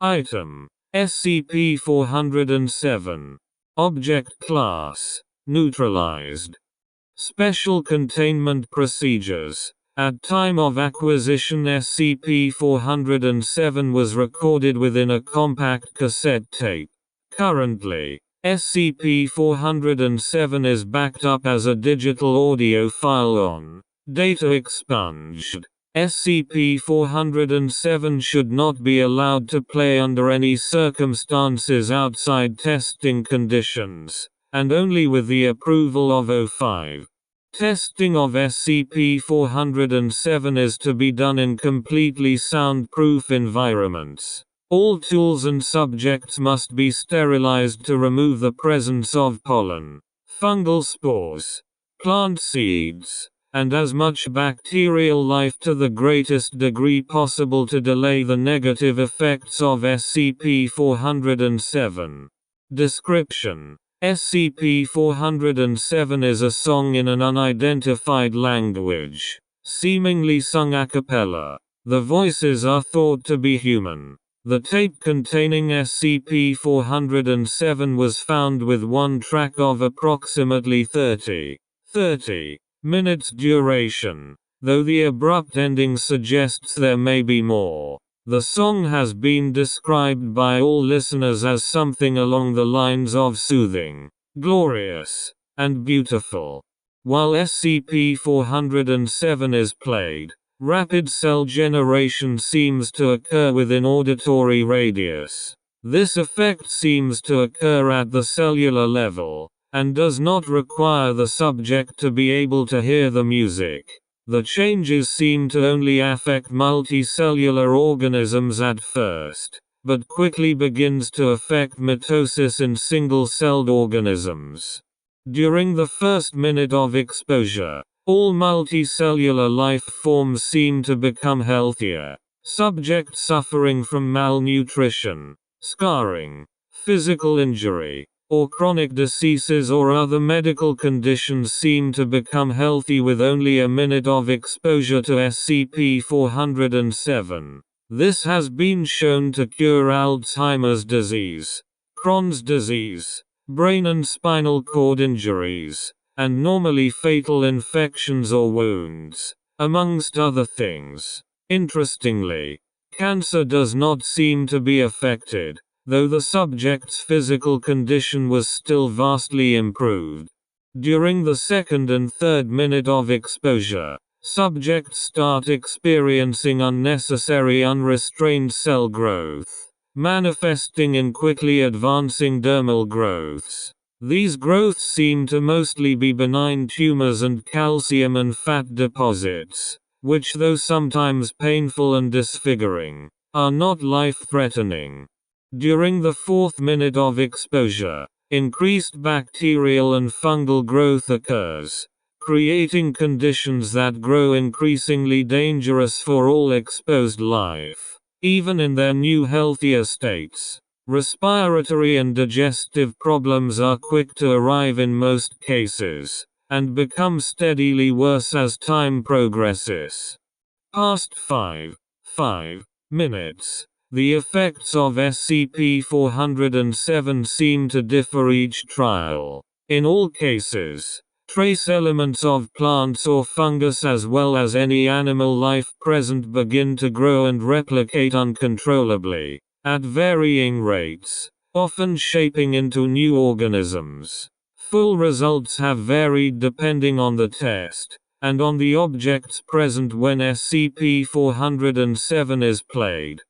Item. SCP-407. Object Class. Neutralized. Special Containment Procedures. At time of acquisition, SCP-407 was recorded within a compact cassette tape. Currently, SCP-407 is backed up as a digital audio file on Data Expunged. SCP-407 should not be allowed to play under any circumstances outside testing conditions, and only with the approval of O5. Testing of SCP-407 is to be done in completely soundproof environments. All tools and subjects must be sterilized to remove the presence of pollen, fungal spores, plant seeds, and as much bacterial life to the greatest degree possible to delay the negative effects of SCP-407. Description: SCP-407 is a song in an unidentified language, seemingly sung a cappella. The voices are thought to be human. The tape containing SCP-407 was found with one track of approximately 30 minutes duration, though the abrupt ending suggests there may be more. The song has been described by all listeners as something along the lines of soothing, glorious, and beautiful. While SCP-407 is played, rapid cell generation seems to occur within auditory radius. This effect seems to occur at the cellular level, and does not require the subject to be able to hear the music. The changes seem to only affect multicellular organisms at first, but quickly begins to affect mitosis in single-celled organisms. During the first minute of exposure, all multicellular life forms seem to become healthier. Subjects suffering from malnutrition, scarring, physical injury, or chronic diseases or other medical conditions seem to become healthy with only a minute of exposure to SCP-407. This has been shown to cure Alzheimer's disease, Crohn's disease, brain and spinal cord injuries, and normally fatal infections or wounds, amongst other things. Interestingly, cancer does not seem to be affected, though the subject's physical condition was still vastly improved. During the second and third minute of exposure, subjects start experiencing unnecessary unrestrained cell growth, manifesting in quickly advancing dermal growths. These growths seem to mostly be benign tumors and calcium and fat deposits, which, though sometimes painful and disfiguring, are not life-threatening. During the fourth minute of exposure, increased bacterial and fungal growth occurs, creating conditions that grow increasingly dangerous for all exposed life, even in their new healthier states. Respiratory and digestive problems are quick to arrive in most cases, and become steadily worse as time progresses. Past 5 minutes. The effects of SCP-407 seem to differ each trial. In all cases, trace elements of plants or fungus as well as any animal life present begin to grow and replicate uncontrollably, at varying rates, often shaping into new organisms. Full results have varied depending on the test, and on the objects present when SCP-407 is played.